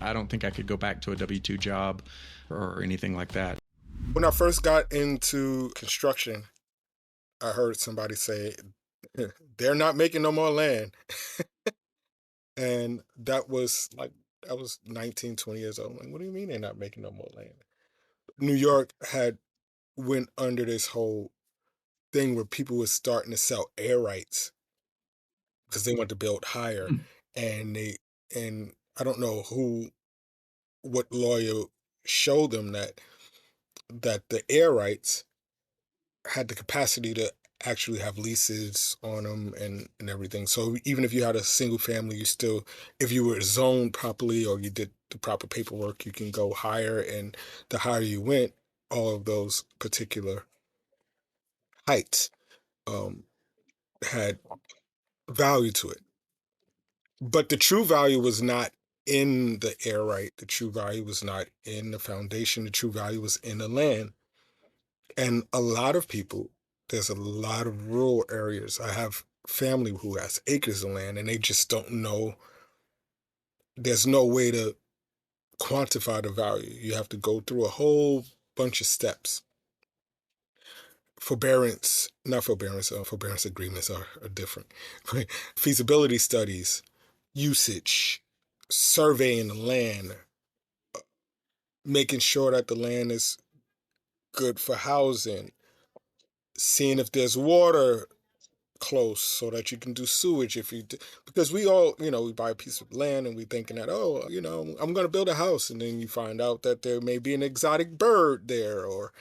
I don't think I could go back to a W-2 job or anything like that. When I first got into construction, I heard somebody say, they're not making no more land. And I was 19, 20 years old. Like, what do you mean they're not making no more land? New York had went under this whole thing where people were starting to sell air rights because they wanted to build higher. And and I don't know what lawyer showed them that the air rights had the capacity to actually have leases on them and everything. So even if you had a single family, you still, if you were zoned properly or you did the proper paperwork, you can go higher. And the higher you went, all of those particular heights um, had value to it. But the true value was not in the air right. The true value was not in the foundation. The true value was in the land. And a lot of people, there's a lot of rural areas. I have family who has acres of land and they just don't know. There's no way to quantify the value. You have to go through a whole bunch of steps. Not forbearance, forbearance agreements are different. Feasibility studies, usage, surveying the land, making sure that the land is good for housing, seeing if there's water close so that you can do sewage because we all, we buy a piece of land and we thinking that, I'm going to build a house, and then you find out that there may be an exotic bird there or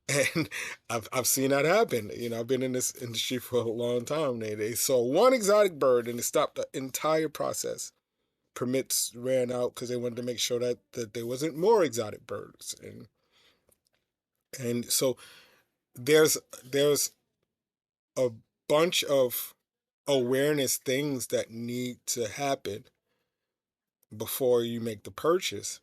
and I've seen that happen. I've been in this industry for a long time. They saw one exotic bird and it stopped the entire process. Permits ran out because they wanted to make sure that there wasn't more exotic birds, and so there's a bunch of awareness things that need to happen before you make the purchase.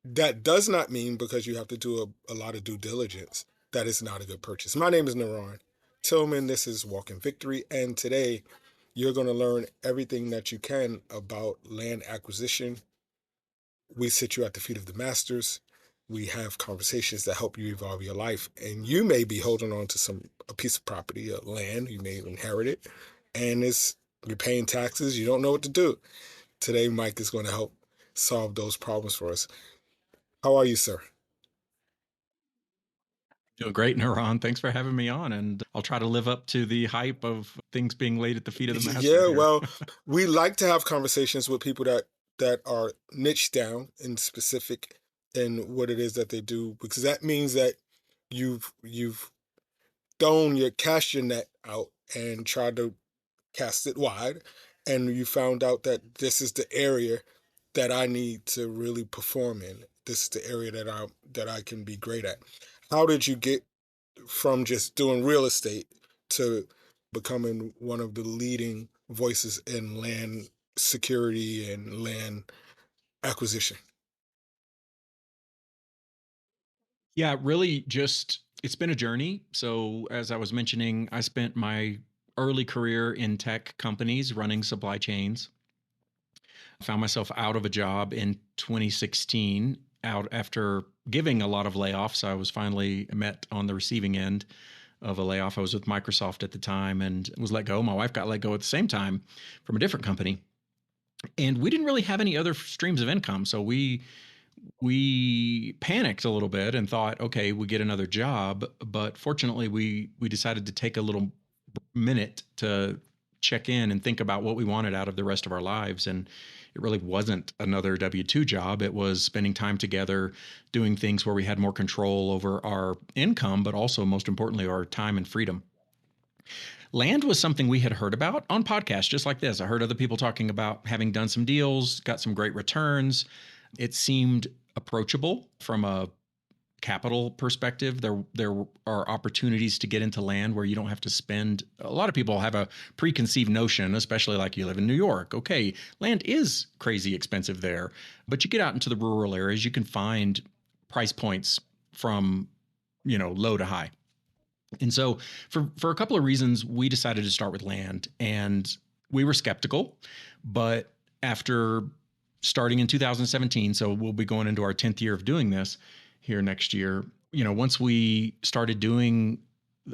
That does not mean because you have to do a lot of due diligence that it's not a good purchase. My name is NaRon Tillman. This is Walk in Victory, and today you're going to learn everything that you can about land acquisition. We sit you at the feet of the masters. We have conversations that help you evolve your life, and you may be holding on to a piece of property, a land. You may inherit it, and you're paying taxes. You don't know what to do. Today, Mike is going to help solve those problems for us. How are you, sir? Doing great, NaRon. Thanks for having me on, and I'll try to live up to the hype of things being laid at the feet of the master. Yeah, well, we like to have conversations with people that are niched down and specific in what it is that they do, because that means that you've cast your net out and tried to cast it wide, and you found out that this is the area that I need to really perform in. This is the area that I can be great at. How did you get from just doing real estate to becoming one of the leading voices in land security and land acquisition? Yeah, really it's been a journey. So as I was mentioning, I spent my early career in tech companies running supply chains. I found myself out of a job in 2016, out after giving a lot of layoffs. I was finally met on the receiving end of a layoff. I was with Microsoft at the time and was let go. My wife got let go at the same time from a different company. And we didn't really have any other streams of income. So we panicked a little bit and thought, okay, we get another job. But fortunately, we decided to take a little minute to check in and think about what we wanted out of the rest of our lives. And it really wasn't another W-2 job. It was spending time together, doing things where we had more control over our income, but also, most importantly, our time and freedom. Land was something we had heard about on podcasts just like this. I heard other people talking about having done some deals, got some great returns. It seemed approachable from a capital perspective. There are opportunities to get into land where you don't have to spend. A lot of people have a preconceived notion, especially like you live in New York. Okay, land is crazy expensive there, but you get out into the rural areas, you can find price points from, low to high. And so for a couple of reasons, we decided to start with land, and we were skeptical, but after starting in 2017, so we'll be going into our 10th year of doing this here next year. Once we started doing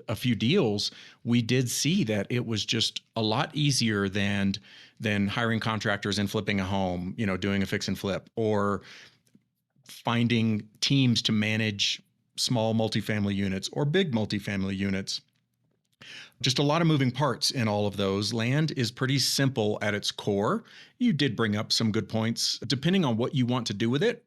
a few deals, we did see that it was just a lot easier than hiring contractors and flipping a home, doing a fix and flip, or finding teams to manage small multifamily units or big multifamily units. Just a lot of moving parts in all of those. Land is pretty simple at its core. You did bring up some good points. Depending on what you want to do with it,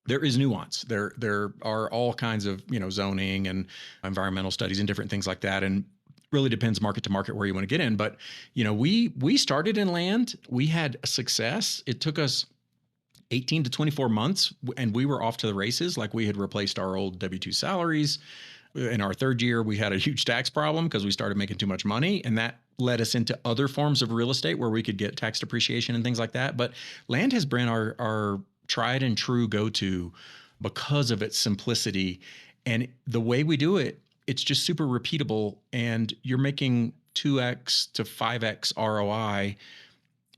there is nuance. There are all kinds of, zoning and environmental studies and different things like that. And really depends market to market where you want to get in. But, we started in land. We had success. It took us 18 to 24 months and we were off to the races. Like, we had replaced our old W-2 salaries. In our third year, we had a huge tax problem because we started making too much money. And that led us into other forms of real estate where we could get tax depreciation and things like that. But land has been our tried and true go-to because of its simplicity. And the way we do it, it's just super repeatable. And you're making 2x to 5x ROI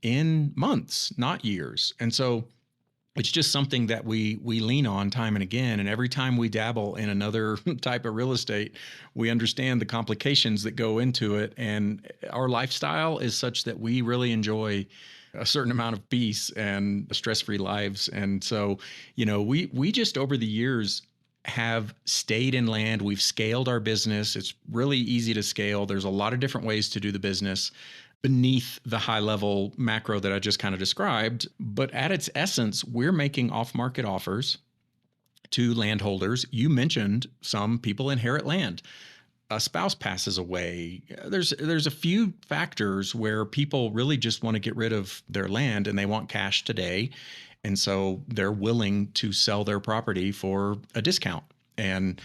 in months, not years. And so it's just something that we lean on time and again. And every time we dabble in another type of real estate, we understand the complications that go into it. And our lifestyle is such that we really enjoy a certain amount of peace and stress-free lives. And so, we just over the years have stayed in land. We've scaled our business. It's really easy to scale. There's a lot of different ways to do the business beneath the high level macro that I just kind of described. But at its essence, we're making off-market offers to landholders. You mentioned some people inherit land. A spouse passes away. There's a few factors where people really just want to get rid of their land and they want cash today. And so they're willing to sell their property for a discount. And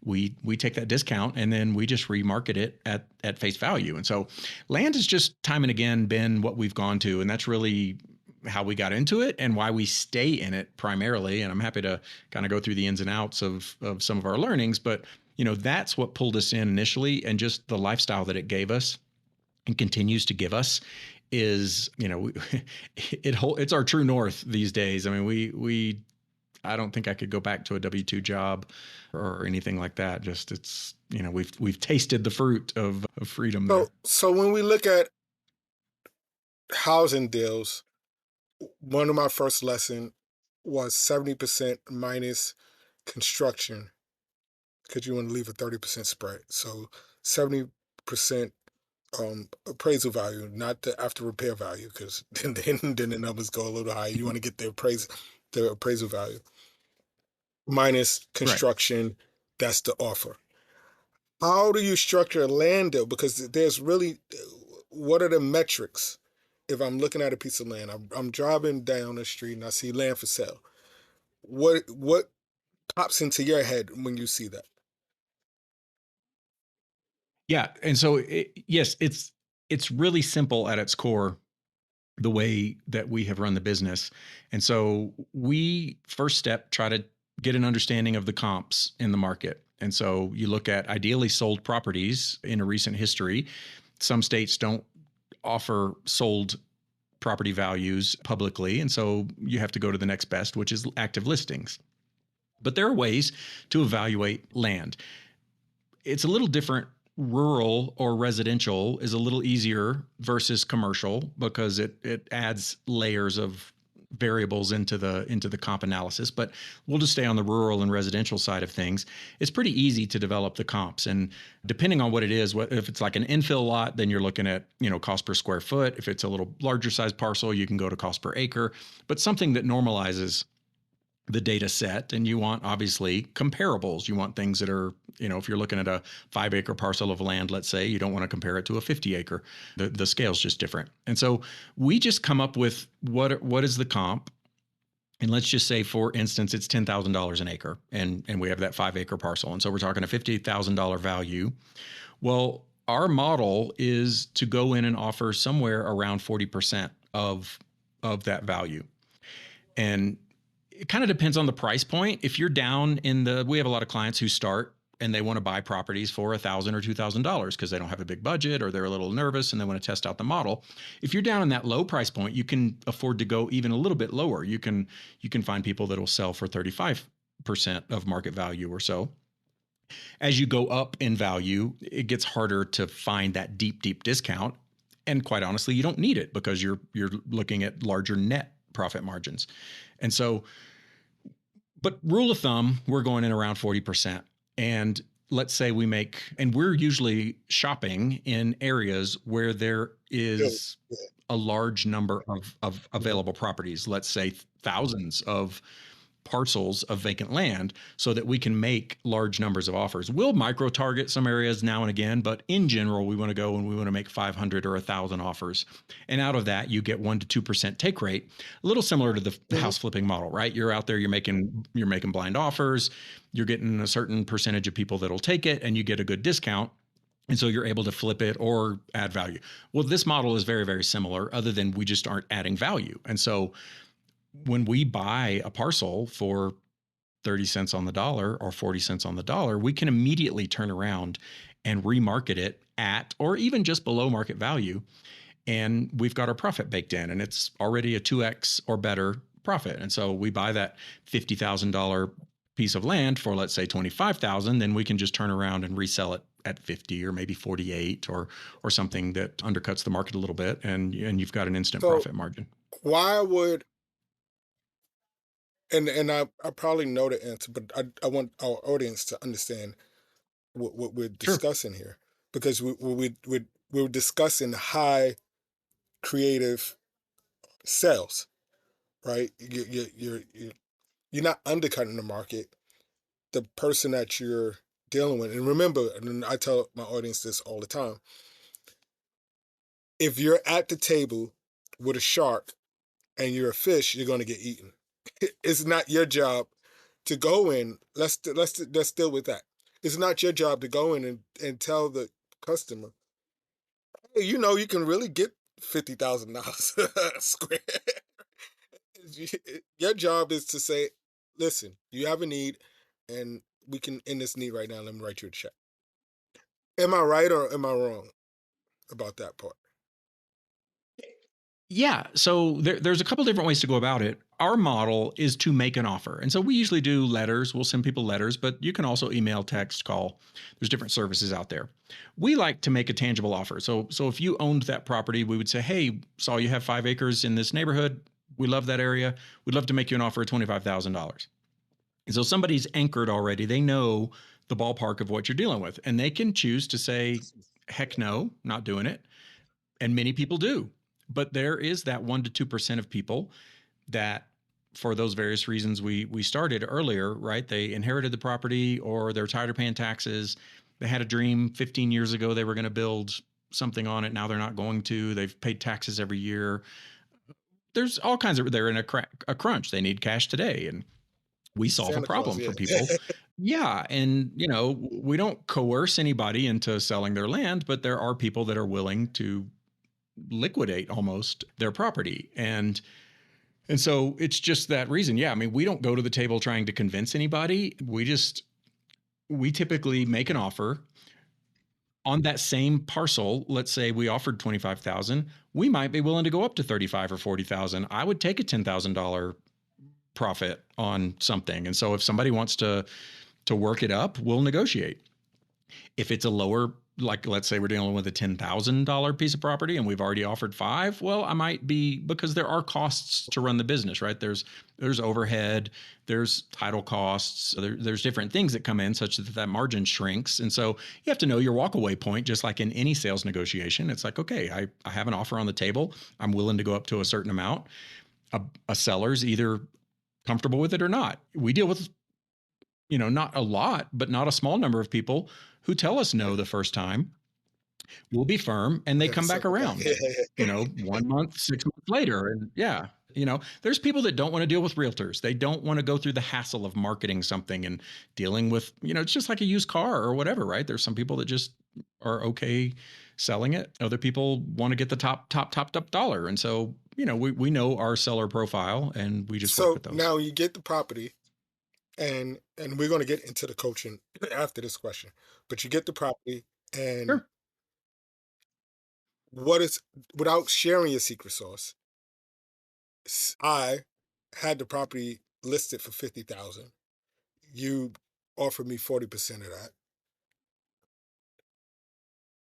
we take that discount and then we just remarket it at face value. And so land has just time and again been what we've gone to. And that's really how we got into it and why we stay in it primarily. And I'm happy to kind of go through the ins and outs of some of our learnings. But, that's what pulled us in initially. And just the lifestyle that it gave us and continues to give us is, it's our true north these days. I mean, I don't think I could go back to a W-2 job or anything like that. Just it's, we've tasted the fruit of freedom there. So when we look at housing deals, one of my first lesson was 70% minus construction because you want to leave a 30% spread. So 70% appraisal value, not the after repair value, because then the numbers go a little higher. You want to get the appraisal value minus construction. Right. That's the offer. How do you structure a land deal? Because there's really, what are the metrics? If I'm looking at a piece of land, I'm driving down the street and I see land for sale. What pops into your head when you see that? Yeah. And so, yes, it's really simple at its core, the way that we have run the business. And so we first step, try to get an understanding of the comps in the market. And so you look at ideally sold properties in a recent history. Some states don't offer sold property values publicly. And so you have to go to the next best, which is active listings. But there are ways to evaluate land. It's a little different. Rural or residential is a little easier versus commercial because it adds layers of variables into the comp analysis. But we'll just stay on the rural and residential side of things. It's pretty easy to develop the comps, and depending on what it is, if it's like an infill lot, then you're looking at cost per square foot. If it's a little larger size parcel, you can go to cost per acre. But something that normalizes the data set, and you want obviously comparables. You want things that are, if you're looking at a 5-acre parcel of land, let's say, you don't want to compare it to a 50-acre. The scale's just different. And so we just come up with what is the comp. And let's just say, for instance, it's $10,000 an acre, and we have that 5-acre parcel. And so we're talking a $50,000 value. Well, our model is to go in and offer somewhere around 40% of that value. And it kind of depends on the price point. If you're down we have a lot of clients who start and they want to buy properties for $1,000 or $2,000 because they don't have a big budget or they're a little nervous and they want to test out the model. If you're down in that low price point, you can afford to go even a little bit lower. You can find people that will sell for 35% of market value or so. As you go up in value, it gets harder to find that deep discount. And quite honestly, you don't need it because you're looking at larger net profit margins. And so, but rule of thumb, we're going in around 40%. And let's say we make, and we're usually shopping in areas where there is a large number of available properties, let's say thousands of parcels of vacant land, so that we can make large numbers of offers. We'll micro target some areas now and again, but in general, we want to go and we want to make 500 or 1,000 offers. And out of that, you get 1 to 2% take rate, a little similar to the house flipping model, right? You're out there, you're making blind offers, you're getting a certain percentage of people that'll take it, and you get a good discount. And so you're able to flip it or add value. Well, this model is very, very similar, other than we just aren't adding value. And so when we buy a parcel for 30 cents on the dollar or 40 cents on the dollar, we can immediately turn around and remarket it at or even just below market value. And we've got our profit baked in, and it's already a 2x or better profit. And so we buy that $50,000 piece of land for, let's say, $25,000, then we can just turn around and resell it at 50 or maybe 48 or something that undercuts the market a little bit, and you've got an instant profit margin. Why would, and I probably know the answer, but I want our audience to understand what we're discussing here, because we're discussing high creative sales, right? You're not undercutting the market. The person that you're dealing with, and remember, and I tell my audience this all the time, if you're at the table with a shark and you're a fish, you're going to get eaten. It's not your job to go in. Let's deal with that. It's not your job to go in and tell the customer, hey, you can really get $50,000 square. Your job is to say, listen, you have a need, and we can end this need right now. Let me write you a check. Am I right or am I wrong about that part? Yeah. So there's a couple different ways to go about it. Our model is to make an offer. And so we usually do letters. We'll send people letters, but you can also email, text, call. There's different services out there. We like to make a tangible offer. So if you owned that property, we would say, hey, saw you have 5 acres in this neighborhood. We love that area. We'd love to make you an offer of $25,000. And so somebody's anchored already. They know the ballpark of what you're dealing with, and they can choose to say, heck no, not doing it. And many people do. But there is that 1 to 2% of people that, for those various reasons we started earlier, right? They inherited the property, or they're tired of paying taxes. They had a dream 15 years ago they were going to build something on it. Now they're not going to. They've paid taxes every year. There's all kinds of, they're in a crunch. They need cash today. And we solve a problem for people. Yeah. And, we don't coerce anybody into selling their land, but there are people that are willing to liquidate almost their property. And so it's just that reason. Yeah. I mean, we don't go to the table trying to convince anybody. We typically make an offer on that same parcel. Let's say we offered 25,000. We might be willing to go up to 35 or 40,000. I would take a $10,000 profit on something. And so if somebody wants to work it up, we'll negotiate. If it's a lower, like let's say we're dealing with a $10,000 piece of property and we've already offered 5, well, I might be, because there are costs to run the business, right? There's overhead, there's title costs, there's different things that come in such that margin shrinks. And so you have to know your walkaway point, just like in any sales negotiation. It's like, okay, I have an offer on the table. I'm willing to go up to a certain amount. A seller's either comfortable with it or not. We deal with, not a lot, but not a small number of people who tell us no the first time. We'll be firm, and they come back around, 1 month, 6 months later. And yeah, there's people that don't want to deal with realtors. They don't want to go through the hassle of marketing something and dealing with, it's just like a used car or whatever, right? There's some people that just are okay selling it. Other people want to get the top dollar. And so, we know our seller profile, and we just work with those. Now you get the property, And we're going to get into the coaching after this question. But you get the property, and Sure. what is, without sharing your secret sauce, I had the property listed for 50,000. You offered me 40% of that.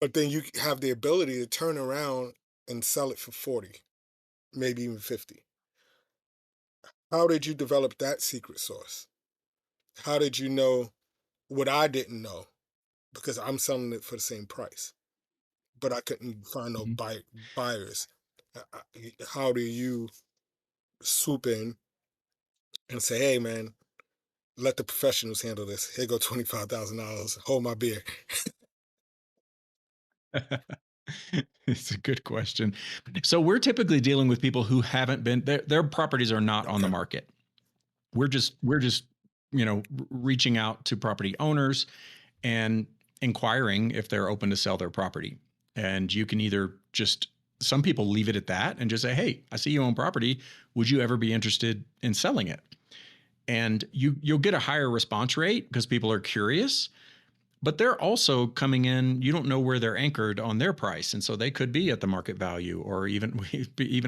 But then you have the ability to turn around and sell it for 40, maybe even 50. How did you develop that secret sauce? How did you know what I didn't know? Because I'm selling it for the same price, but I couldn't find no Mhm. buyers. How do you swoop in and say, "Hey, man, let the professionals handle this. Here go $25,000. Hold my beer." It's a good question. So we're typically dealing with people who haven't been their properties are not on the Okay. market. We're just reaching out to property owners and inquiring if they're open to sell their property. And you can either just some people leave it at that and just say, "Hey, I see you own property. Would you ever be interested in selling it?" And you'll get a higher response rate because people are curious, but they're also coming in, you don't know where they're anchored on their price, and so they could be at the market value or even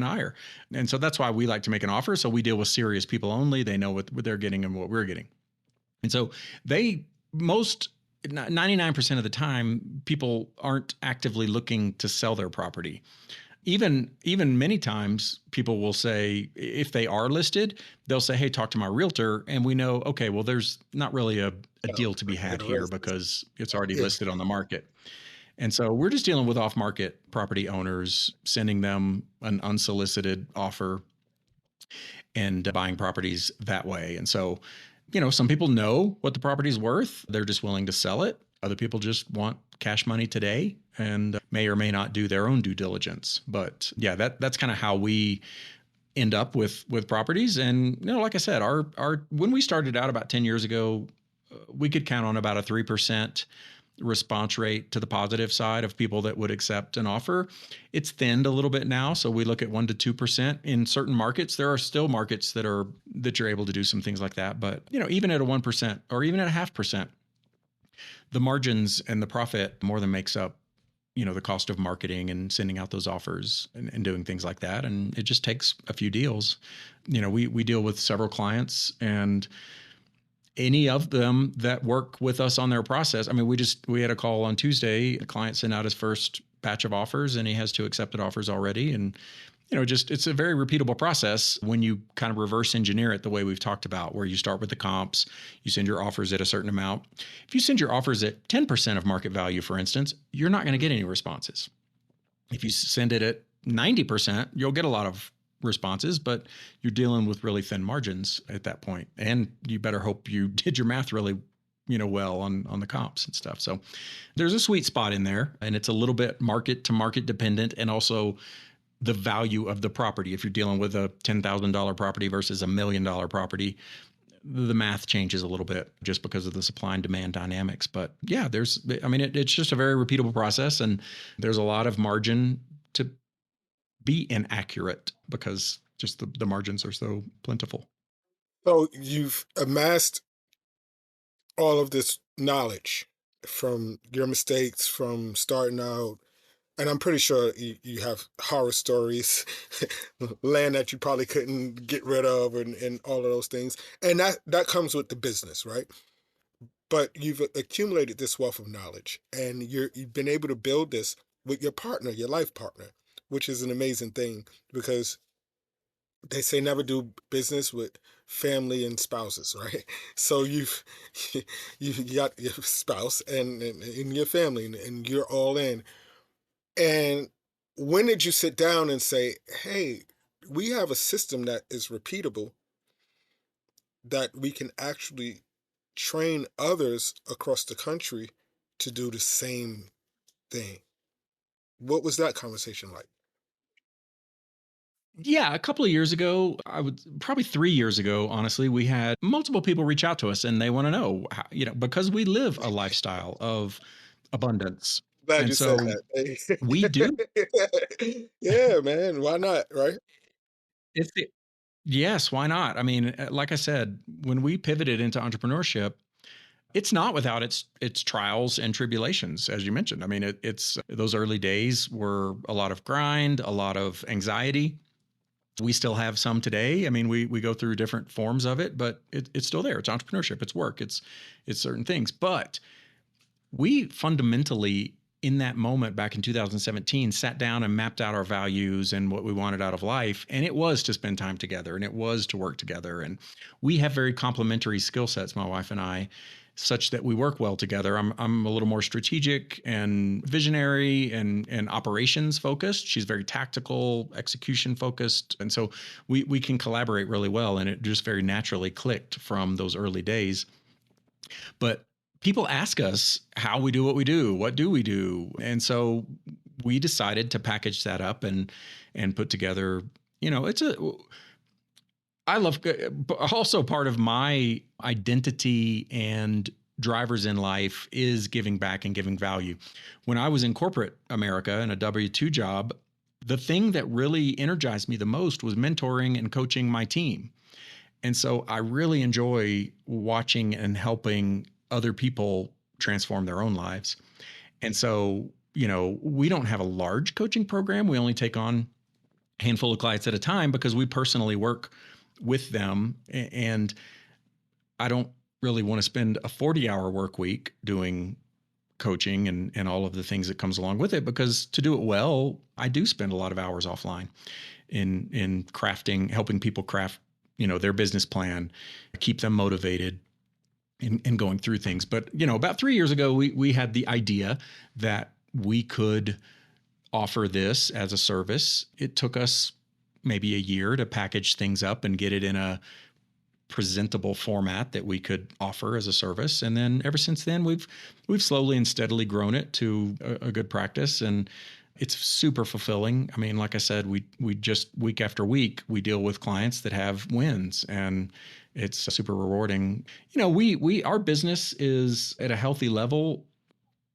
higher. And so that's why we like to make an offer, so we deal with serious people only. They know what they're getting and what we're getting. And so they most 99% of the time people aren't actively looking to sell their property. Even many times people will say, if they are listed, they'll say, "Hey, talk to my realtor," and we know, okay, well, there's not really a Oh, deal to be had it here raises. because it's already Yeah. listed on the market. And so we're just dealing with off market property owners, sending them an unsolicited offer and buying properties that way. And so, some people know what the property's worth. They're just willing to sell it. Other people just want cash money today and may or may not do their own due diligence. But yeah, that's kind of how we end up with properties. And like I said, our when we started out about 10 years ago, we could count on about a 3% response rate to the positive side of people that would accept an offer. It's thinned a little bit now, so we look at 1 to 2% in certain markets. There are still markets that you're able to do some things like that, but even at a 1% or even at a 0.5%, the margins and the profit more than makes up the cost of marketing and sending out those offers and doing things like that. And it just takes a few deals. We deal with several clients, and any of them that work with us on their process. I mean, we had a call on Tuesday. A client sent out his first batch of offers, and he has 2 accepted offers already. And just it's a very repeatable process when you kind of reverse engineer it the way we've talked about, where you start with the comps, you send your offers at a certain amount. If you send your offers at 10% of market value, for instance, you're not going to get any responses. If you send it at 90%, you'll get a lot of responses, but you're dealing with really thin margins at that point. And you better hope you did your math really, well on the comps and stuff. So there's a sweet spot in there, and it's a little bit market to market dependent, and also the value of the property. If you're dealing with a $10,000 property versus $1 million property, the math changes a little bit just because of the supply and demand dynamics. But yeah, it's just a very repeatable process, and there's a lot of margin to be inaccurate because just the margins are so plentiful. So you've amassed all of this knowledge from your mistakes, from starting out, and I'm pretty sure you have horror stories, land that you probably couldn't get rid of, and all of those things. And that comes with the business, right? But you've accumulated this wealth of knowledge, and you've been able to build this with your partner, your life partner, which is an amazing thing, because they say never do business with family and spouses, right? So you got your spouse and your family, and you're all in. And when did you sit down and say, "Hey, we have a system that is repeatable, that we can actually train others across the country to do the same thing"? What was that conversation like? Yeah, a couple of years ago, I would probably 3 years ago, honestly, we had multiple people reach out to us and they want to know, because we live a lifestyle of abundance. Glad And you said so we do. that. Yeah, man. Why not, right? It's the Yes, why not? I mean, like I said, when we pivoted into entrepreneurship, it's not without its trials and tribulations, as you mentioned. I mean, it's those early days were a lot of grind, a lot of anxiety. We still have some today. I mean, we go through different forms of it, but it's still there. It's entrepreneurship, it's work, it's certain things. But we fundamentally, in that moment back in 2017, sat down and mapped out our values and what we wanted out of life. And it was to spend time together and it was to work together. And we have very complementary skill sets, my wife and I, such that we work well together. I'm a little more strategic and visionary and operations focused. She's very tactical, execution focused. And so we can collaborate really well. And it just very naturally clicked from those early days. But people ask us how we do what we do. What do we do? And so we decided to package that up and put together, it's a I love also part of my identity and drivers in life is giving back and giving value. When I was in corporate America in a W-2 job, the thing that really energized me the most was mentoring and coaching my team. And so I really enjoy watching and helping other people transform their own lives. And so, we don't have a large coaching program. We only take on a handful of clients at a time because we personally work with them. And I don't really want to spend a 40-hour work week doing coaching and all of the things that comes along with it, because to do it well, I do spend a lot of hours offline in crafting, helping people craft, their business plan, keep them motivated and going through things. But, about 3 years ago, we had the idea that we could offer this as a service. It took us maybe a year to package things up and get it in a presentable format that we could offer as a service. And then ever since then, we've slowly and steadily grown it to a good practice. And it's super fulfilling. I mean, like I said, we just week after week, we deal with clients that have wins, and it's super rewarding. Our business is at a healthy level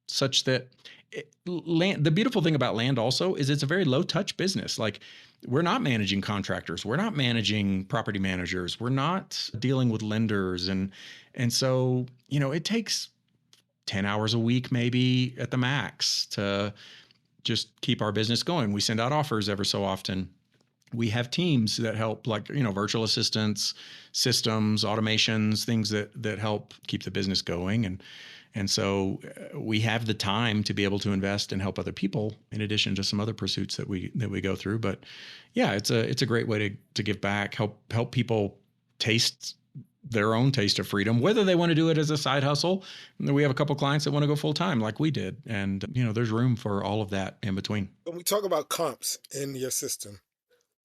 such that land, the beautiful thing about land also is it's a very low touch business. Like, we're not managing contractors, we're not managing property managers, we're not dealing with lenders. And so, it takes 10 hours a week, maybe at the max, to just keep our business going. We send out offers ever so often. We have teams that help, like, virtual assistants, systems, automations, things that help keep the business going. And so we have the time to be able to invest and help other people, in addition to some other pursuits that we go through. But yeah, it's a great way to give back, help people taste their own taste of freedom, whether they want to do it as a side hustle. We have a couple clients that want to go full time like we did. And, there's room for all of that in between. When we talk about comps in your system,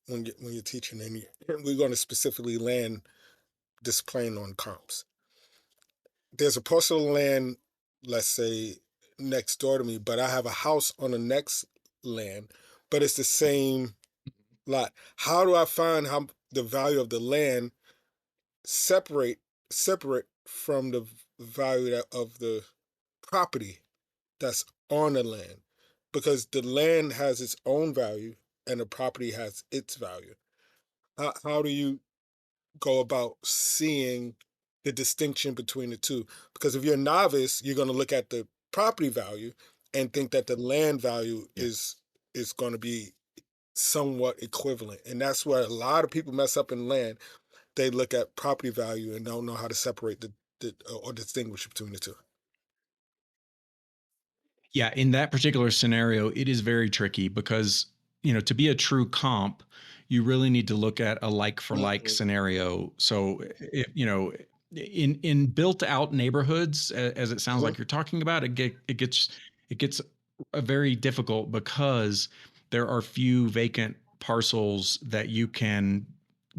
when you're teaching, and we're going to specifically land this plane on comps. There's a parcel of land, let's say, next door to me, but I have a house on the next land, but it's the same lot. How do I find how the value of the land separate from the value of the property that's on the land? Because the land has its own value and the property has its value. How do you go about seeing the distinction between the two? Because if you're a novice, you're going to look at the property value and think that the land value Yeah. is going to be somewhat equivalent. And that's where a lot of people mess up in land. They look at property value and don't know how to separate the or distinguish between the two. Yeah, in that particular scenario, it is very tricky because, to be a true comp, you really need to look at a like for like Mhm. scenario. So, in built out neighborhoods, as it sounds Mhm. like you're talking about, it gets very difficult because there are few vacant parcels that you can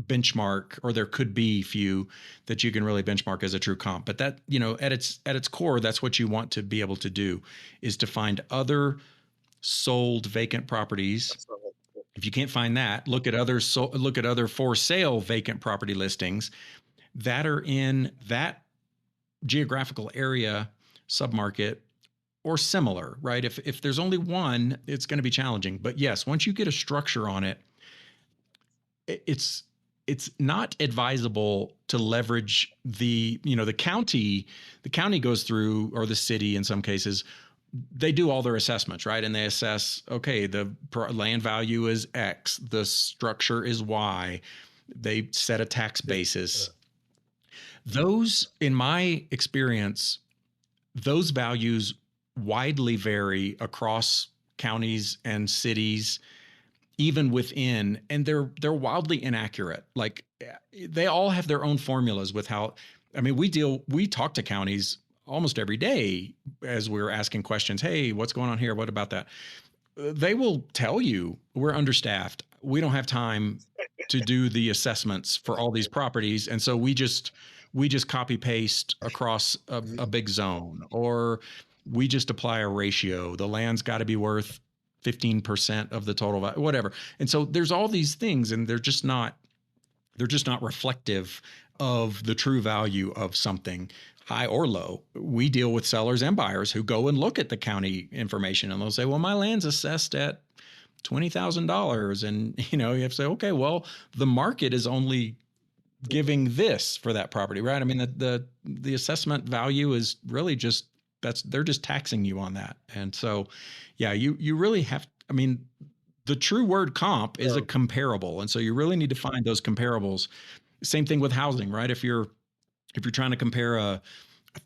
benchmark, or there could be few that you can really benchmark as a true comp. But that, at its core, that's what you want to be able to do, is to find other sold vacant properties. That's all. If you can't find that, look at other for sale vacant property listings that are in that geographical area, submarket, or similar, right? If there's only one, it's going to be challenging. But yes, once you get a structure on it, it's it's not advisable to leverage the county goes through, or the city in some cases, they do all their assessments, right? And they assess, okay, the land value is X, the structure is Y. They set a tax basis. Those, in my experience, those values widely vary across counties and cities, even within, and they're wildly inaccurate. Like, they all have their own formulas with how, I mean, we talk to counties almost every day as we're asking questions. Hey, what's going on here? What about that? They will tell you we're understaffed. We don't have time to do the assessments for all these properties. And so we just copy paste across a big zone, or we just apply a ratio. The land's got to be worth 15% of the total value, whatever. And so there's all these things, and they're just not reflective of the true value of something, high or low. We deal with sellers and buyers who go and look at the county information, and they'll say, well, my land's assessed at $20,000. And, you have to say, okay, well, the market is only giving this for that property, right? I mean, the assessment value is really just, they're just taxing you on that. And so, yeah, you really have, I mean, the true word comp is a comparable. And so you really need to find those comparables. Same thing with housing, right? If you're trying to compare a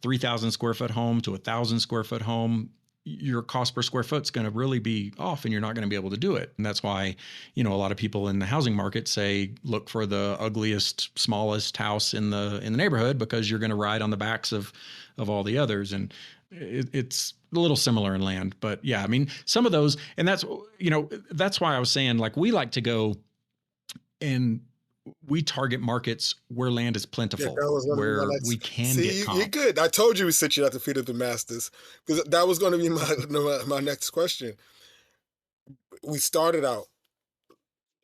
3,000 square foot home to a 1,000 square foot home, your cost per square foot is going to really be off, and you're not going to be able to do it. And that's why, a lot of people in the housing market say, look for the ugliest, smallest house in the neighborhood, because you're going to ride on the backs of all the others. And it's a little similar in land. But yeah, I mean, some of those, and that's why I was saying, like, we like to go and we target markets where land is plentiful, where we can get comp. You're good. I told you we sit you at the feet of the masters, because that was going to be my next question. We started out,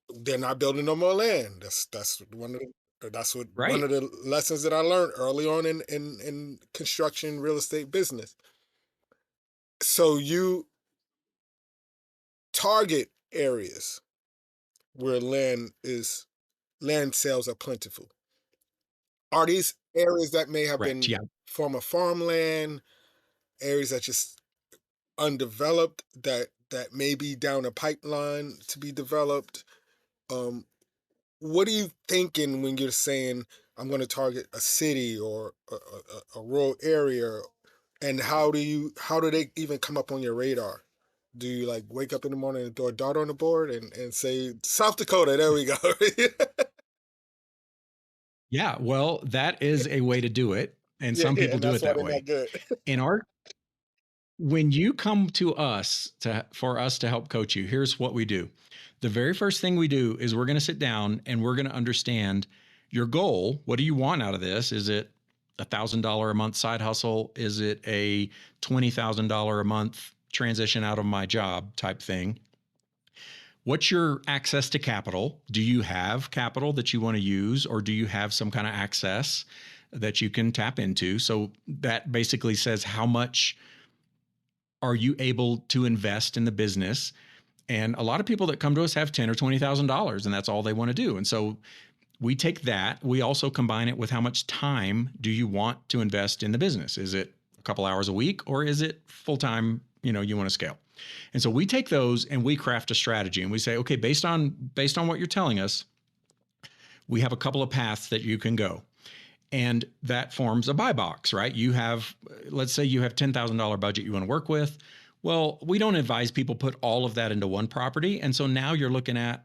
they're not building no more land. That's one of the lessons that I learned early on in construction, real estate business. So you target areas where land sales are plentiful. Are these areas that may have been former farmland, areas that just undeveloped, that may be down a pipeline to be developed? What are you thinking when you're saying, I'm going to target a city or a rural area? And how do they even come up on your radar? Do you, like, wake up in the morning and throw a dart on the board and say, South Dakota, there we go? Yeah, well, that is a way to do it. And some people do it that way. When you come to us for us to help coach you, here's what we do. The very first thing we do is we're going to sit down and we're going to understand your goal. What do you want out of this? Is it $1,000 a month side hustle? Is it a $20,000 a month transition out of my job type thing? What's your access to capital? Do you have capital that you want to use, or do you have some kind of access that you can tap into? So that basically says, how much are you able to invest in the business? And a lot of people that come to us have $10,000 or $20,000, and that's all they want to do. And so we take that. We also combine it with, how much time do you want to invest in the business? Is it a couple hours a week, or is it full time? You want to scale. And so we take those and we craft a strategy, and we say, okay, based on what you're telling us, we have a couple of paths that you can go. And that forms a buy box, right? Let's say you have $10,000 budget you want to work with. Well, we don't advise people put all of that into one property. And so now you're looking at,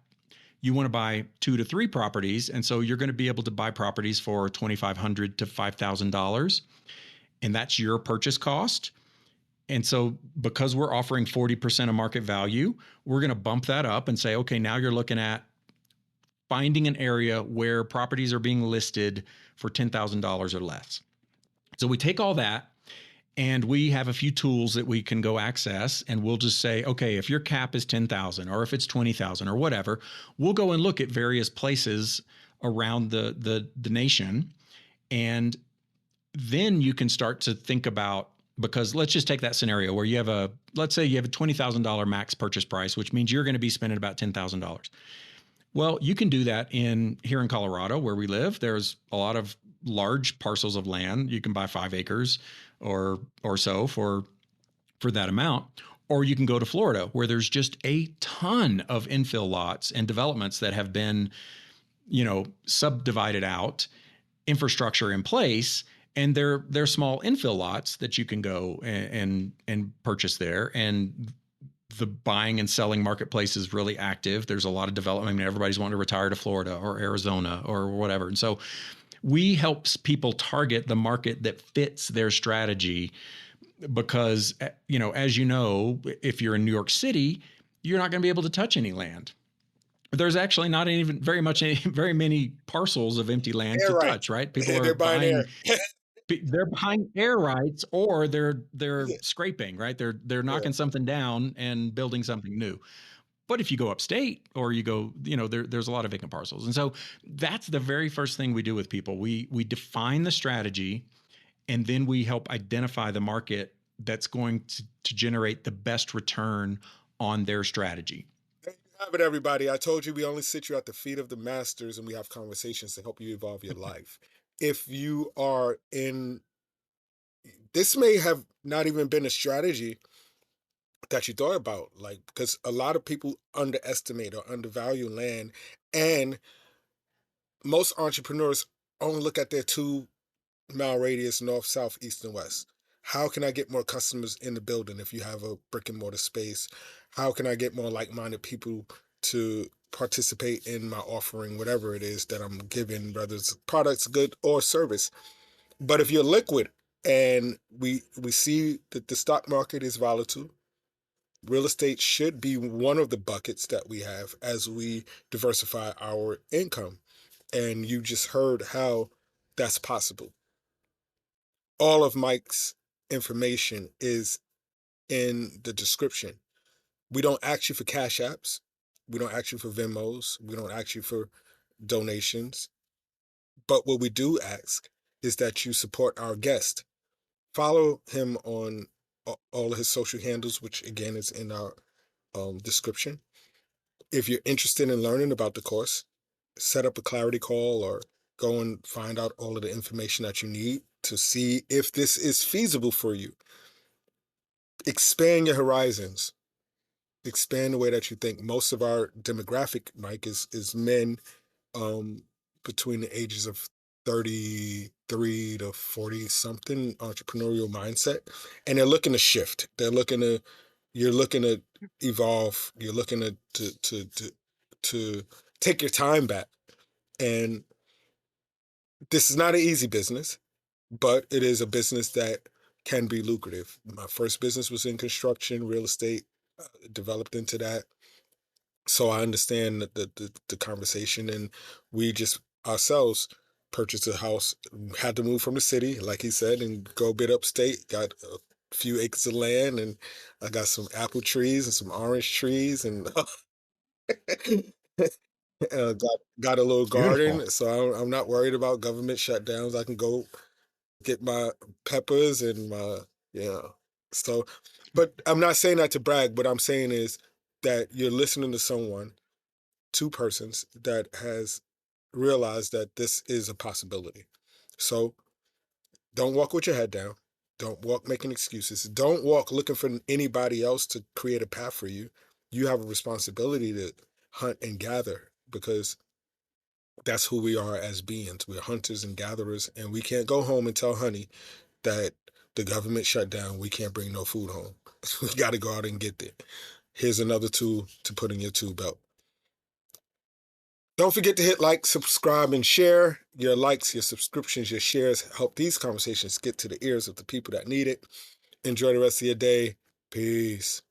you want to buy 2 to 3 properties. And so you're going to be able to buy properties for $2,500 to $5,000. And that's your purchase cost. And so because we're offering 40% of market value, we're going to bump that up and say, okay, now you're looking at finding an area where properties are being listed for $10,000 or less. So we take all that, and we have a few tools that we can go access, and we'll just say, okay, if your cap is 10,000, or if it's 20,000 or whatever, we'll go and look at various places around the nation. And then you can start to think about, because let's just take that scenario where let's say you have a $20,000 max purchase price, which means you're going to be spending about $10,000. Well, you can do that here in Colorado where we live. There's a lot of large parcels of land. You can buy 5 acres or so for that amount. Or you can go to Florida where there's just a ton of infill lots and developments that have been, subdivided out, infrastructure in place, and they're small infill lots that you can go and purchase there. And the buying and selling marketplace is really active. There's a lot of development. I mean, everybody's wanting to retire to Florida or Arizona or whatever. And so we help people target the market that fits their strategy because, as you know, if you're in New York City, you're not going to be able to touch any land. There's actually not even very many parcels of empty land Air to rights. touch, right? People are They're buying air. they're buying air rights, or they're Yeah, scraping, right? They're yeah. knocking something down and building something new. But if you go upstate or you go, there's a lot of vacant parcels. And so that's the very first thing we do with people. We define the strategy, and then we help identify the market that's going to generate the best return on their strategy. There you have it, everybody. I told you we only sit you at the feet of the masters and we have conversations to help you evolve your life. If you are in, this may have not even been a strategy that you thought about, like, because a lot of people underestimate or undervalue land, and most entrepreneurs only look at their 2-mile radius, north, south, east, and west. How can I get more customers in the building if you have a brick and mortar space? How can I get more like-minded people to participate in my offering, whatever it is that I'm giving, whether it's products, good, or service? But if you're liquid, and we see that the stock market is volatile, real estate should be one of the buckets that we have as we diversify our income. And you just heard how that's possible. All of Mike's information is in the description. We don't ask you for cash apps. We don't ask you for Venmos. We don't ask you for donations. But what we do ask is that you support our guest. Follow him on all of his social handles, which again is in our description. If you're interested in learning about the course, set up a clarity call or go and find out all of the information that you need to see if this is feasible for you. Expand your horizons. Expand the way that you think. Most of our demographic, Mike, is men um, between the ages of 33 to 40 something, entrepreneurial mindset, and they're looking to shift. You're looking to evolve. You're looking to take your time back. And this is not an easy business, but it is a business that can be lucrative. My first business was in construction, real estate, developed into that. So I understand the conversation, and we just ourselves purchased a house, had to move from the city, like he said, and go a bit upstate, got a few acres of land, and I got some apple trees and some orange trees, and got a little Beautiful. garden, so I'm not worried about government shutdowns. I can go get my peppers and my, yeah. So, but I'm not saying that to brag. What I'm saying is that you're listening to someone, two persons that has realized that this is a possibility. So don't walk with your head down. Don't walk making excuses. Don't walk looking for anybody else to create a path for you. You have a responsibility to hunt and gather, because that's who we are as beings. We're hunters and gatherers, and we can't go home and tell honey that the government shut down. We can't bring no food home. We got to go out and get it. Here's another tool to put in your tool belt. Don't forget to hit like, subscribe, and share. Your likes, your subscriptions, your shares help these conversations get to the ears of the people that need it. Enjoy the rest of your day. Peace.